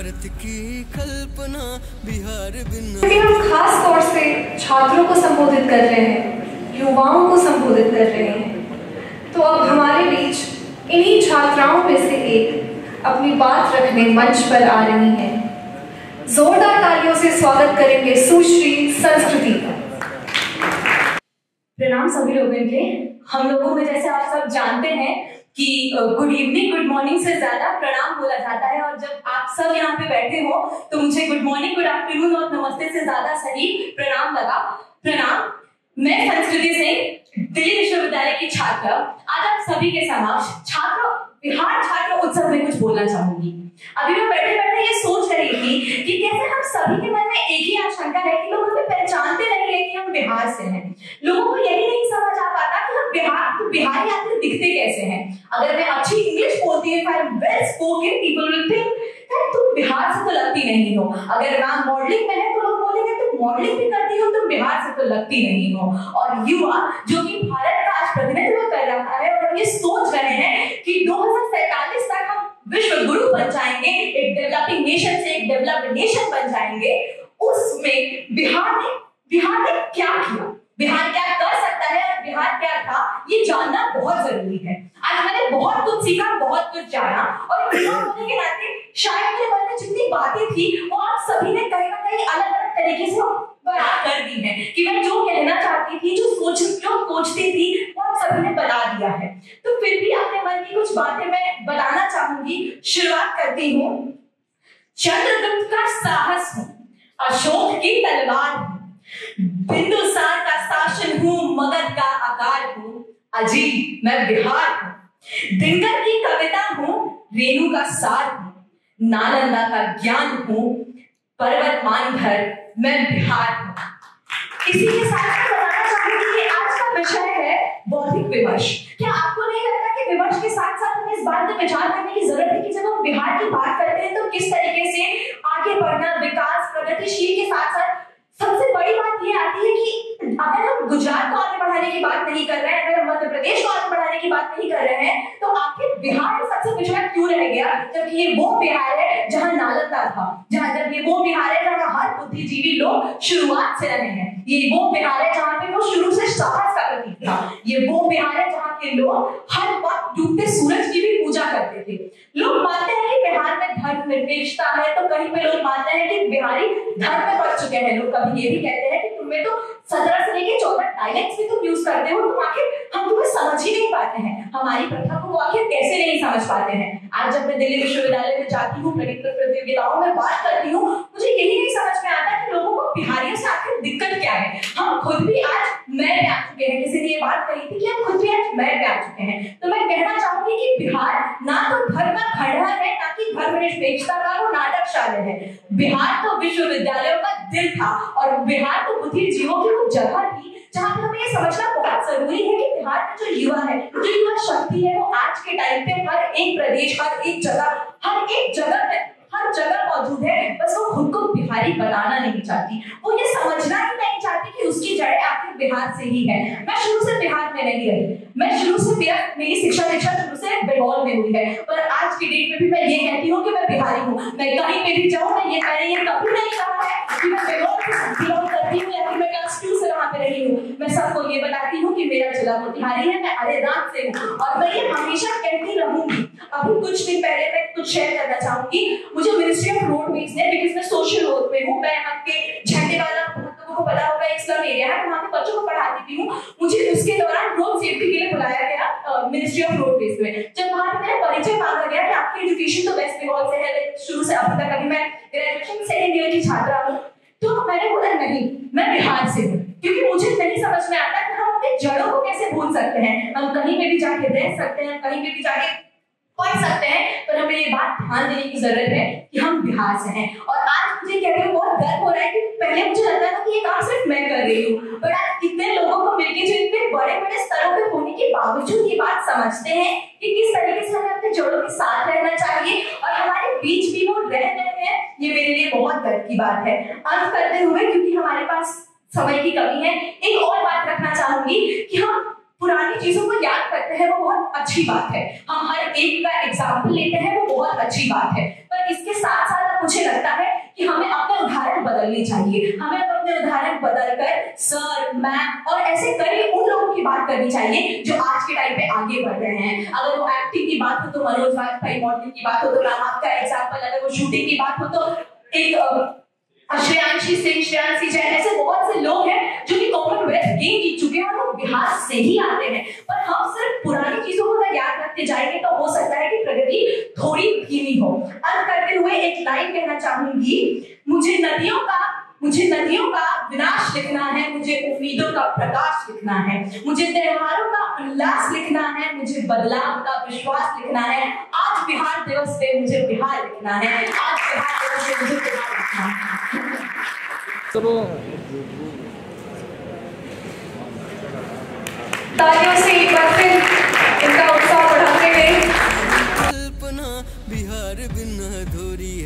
भारत की कल्पना बिहार बिना। लेकिन हम खास तौर से छात्रों को संबोधित कर रहे हैं, युवाओं को संबोधित कर रहे हैं। तो अब हमारे बीच इन्हीं छात्राओं में से एक अपनी बात रखने मंच पर आ रही हैं। जोरदार तालियों से स्वागत करेंगे सुश्री संस्कृति का। प्रणाम सभी लोगों के। हम लोगों में जैसे आप सब जानते हैं कि गुड इवनिंग गुड मॉर्निंग से ज्यादा प्रणाम बोला जाता है, और जब आप सब यहाँ पे बैठे हो तो मुझे गुड मॉर्निंग गुड आफ्टरनून और नमस्ते से ज्यादा सही प्रणाम लगा। प्रणाम। मैं संस्कृति सिंह, दिल्ली विश्वविद्यालय की छात्र, आज आप सभी के समक्ष बिहार छात्र उत्सव में कुछ बोलना चाहूंगी। अभी मैं बैठे बैठे ये सोच रही थी कि कैसे हम सभी के मन में एक ही आशंका है कि लोग हमें पहचानते नहीं है कि हम बिहार से हैं। लोगों को यही नहीं समझ आ पाता कि हम बिहारी आखिर दिखते कैसे हैं। अगर मैं अच्छी इंग्लिश बोलती हूँ, if I am well spoken, people will think that तुम बिहार से तो लगती नहीं हो। अगर मैम मॉडलिंग में है तो लोग बोलेंगे तुम मॉडलिंग भी करती हो, तुम बिहार से तो लगती नहीं हो। और युवा जो कि भारत का आज प्रतिनिधित्व कर रहा है और ये सोच रहे हैं कि 2047 तक हम विश्व गुरु बन जाएंगे, एक डेवलपिंग नेशन से एक डेवलप्ड नेशन बन जाएंगे, उसमें बिहार ने क्या किया, बिहार क्या कर सकता है और बिहार क्या था, ये जानना बहुत जरूरी है। आज मैंने बहुत कुछ सीखा, बहुत कुछ जाना, और युवा होने के नाते शायद मेरे मन में जितनी बातें थी वो आप सभी ने कहीं ना कहीं अलग अलग तरीके से बयान कर दी है कि मैं जो कहना चाहती थी, जो सोचती थी, वो आप सभी ने बता दिया है। तो फिर भी अपने मन की कुछ बातें मैं बताना चाहूंगी। शुरुआत करती हूँ। चंद्रगुप्त का साहस हूँ, अशोक की तलवार हूँ, बिंदुसार का शासन हूँ, मगध का आकार हूँ, अजीब मैं बिहार हूँ, दिनकर की कविता हूँ, रेणु का सार हूँ, नालंदा का ज्ञान हूँ, पर्वत मानधर मैं बिहार हूँ। इसी के साथ मैं बताना चाहूंगी कि आज का विषय है बौद्धिक विमर्श। क्या आपको नहीं लगता कि विमर्श के साथ साथ हमें इस बात पर विचार करने की जरूरत है कि जब हम बिहार की बात करते हैं तो किस तरीके से आगे बढ़ना, विकास, प्रगतिशील के साथ साथ सबसे बड़ी बात ये आती है कि अगर हम गुजरात को आगे बढ़ाने की बात नहीं कर रहे हैं, अगर हम मध्य प्रदेश को आगे बढ़ाने की बात नहीं कर रहे हैं, तो आखिर बिहार सबसे पिछड़ा क्यों रह गया, जबकि ये वो बिहार है जहां नालंदा था, जब ये वो बिहार है जहां हर बुद्धिजीवी लोग शुरुआत से रहे हैं, ये वो बिहार है जहां पे वो शुरू से साहस का प्रतीक था, ये वो बिहार है जहां के लोग हर वक्त डूबते सूरज की भी पूजा करते थे। लोग मानते हैं कि बिहार में धर्मनिरपेक्षता है, तो कहीं पे लोग मानते हैं कि बिहारी धर्म में पड़ चुके हैं। लोग कभी ये भी कहते हैं कि तुम्हें तो 17 से लेकर 14 डायलेक्ट्स भी तुम यूज करते हो, तुम आखिर हम तुम्हें समझ ही नहीं पाते हैं, हमारी प्रथा को वो आखिर कैसे नहीं समझ पाते हैं। आज जब मैं दिल्ली विश्वविद्यालय में जाती हूँ, प्रतियोगिताओं में बात करती हूँ, मुझे यही नहीं समझ में आता कि लोगों को बिहारियों से आखिर दिक्कत क्या है। हम खुद भी आज मैं पे आ चुके हैं, किसी ने ये बात कही थी कि हम खुद भी आज मैं पे आ चुके हैं। तो मैं कहना चाहूंगी कि बिहार ना तो धर्म का खंडहर है, ना कि धर्मनिरपेक्षता का वो नाटकशाला है। बिहार तो विश्वविद्यालयों का दिल था, और बिहार तो बुद्धिजीवियों की वो जगह थी जहां पर हमें ये समझना बहुत जरूरी है कि बिहार में जो युवा है, जो युवा शक्ति है, वो आज के टाइम पे हर एक प्रदेश, हर एक जगह मौजूद है। बस वो खुद को बिहारी बनाना नहीं चाहती, वो ये समझना ही नहीं चाहती कि उसकी जड़ें आखिर बिहार से ही है। मैं शुरू से बिहार में नहीं रही, मैं शुरू से मेरी शिक्षा शुरू से बंगाल में हुई है, पर आज की डेट में भी मैं ये कहती हूँ कि मैं बिहारी हूँ। मैं कहीं पे भी जाऊँ, मैंने ये कभी नहीं कहा है कि मैं बंगाल से बिलोंग करती हूँ या फिर मैं क्लास 2 से वहां पे रही हूँ। मैं सबको ये बताती हूँ कि मेरा जिला मोतिहारी है, मैं अरेराज से हूँ, और मैं ये हमेशा कहती रहूंगी। अभी कुछ दिन पहले मैं कुछ शेयर करना चाहूंगी। मुझे मिनिस्ट्री ऑफ रोडवेज ने, बिकॉज मैं सोशल वर्क में हूँ, मैं यहाँ के झंडे वाला को पता होगा एक स्लम एरिया है, वहां पे बच्चों को पढ़ाती भी हूँ। मुझे उसके दौरान रोड सेफ्टी के लिए बुलाया गया मिनिस्ट्री ऑफ रोडवेज में। जब वहां पे मेरा परिचय मांगा गया कि आपकी एजुकेशन तो वेस्ट बंगाल से है, शुरू से अब तक, अभी मैं ग्रेजुएशन सेकंड ईयर की छात्रा हूँ, तो मैंने बोला नहीं, मैं बिहार से हूँ, क्योंकि मुझे नहीं समझ में आता कि हम अपनी जड़ों को कैसे भूल सकते हैं। हम कहीं पे भी जाके रह सकते हैं, कहीं पे भी जाके पढ़ सकते हैं, पर हमें ये बात ध्यान देने की जरूरत है कि हम बिहार से हैं। और आज मुझे कहते हुए बहुत गर्व हो रहा है कि पहले मुझे लगता था कि ये काम सिर्फ मैं कर रही हूँ, पर आज कितने लोगों को मिलके जो इतने बड़े स्तरों पे होने के बावजूद ये बात समझते हैं कि किस तरीके से हमें अपने जड़ों के साथ रहना चाहिए, और हमारे बीच भी वो रह रहे हैं। ये मेरे लिए बहुत गर्व की बात है। अंत करते हुए, क्योंकि हमारे पास समय की कमी है, एक और बात रखना चाहूंगी कि हम पुरानी चीजों को याद करते हैं, वो बहुत अच्छी बात है। हम हर एक का एग्जाम्पल लेते हैं, वो बहुत अच्छी बात है। पर इसके साथ साथ मुझे बदलनी चाहिए। हमें अब अपने उदाहरण बदलकर सर, मैम और ऐसे कई उन लोगों की बात करनी चाहिए जो आज के टाइम पे आगे बढ़ रहे हैं। अगर वो एक्टिंग की बात हो तो मनोज वाजपेयी, मॉडलिंग की बात हो तो राम का एग्जाम्पल, अगर वो शूटिंग की बात हो तो एक श्रेयांशी सिंह, श्रेयांशी जैन, ऐसे बहुत से लोग हैं जो कि कॉमनवेल्थ गेम जीत चुके हैं और वो बिहार से ही आते हैं। पर हम सिर्फ पुरानी चीजों को अगर याद रखते जाएंगे तो हो सकता है कि प्रगति थोड़ी धीमी हो। अंत करते हुए एक लाइन कहना चाहूंगी, मुझे नदियों का विनाश लिखना है, मुझे उम्मीदों का प्रकाश लिखना है, मुझे त्योहारों का उल्लास लिखना है, मुझे बदलाव का विश्वास लिखना है। आज बिहार दिवस पे मुझे बिहार लिखना है, आज बिहार दिवस पे मुझे बिहार लिखना है। तालियों से एक बार फिर इनका उत्साह बढ़ाते हुए कल्पना बिहार बिन अधूरी है।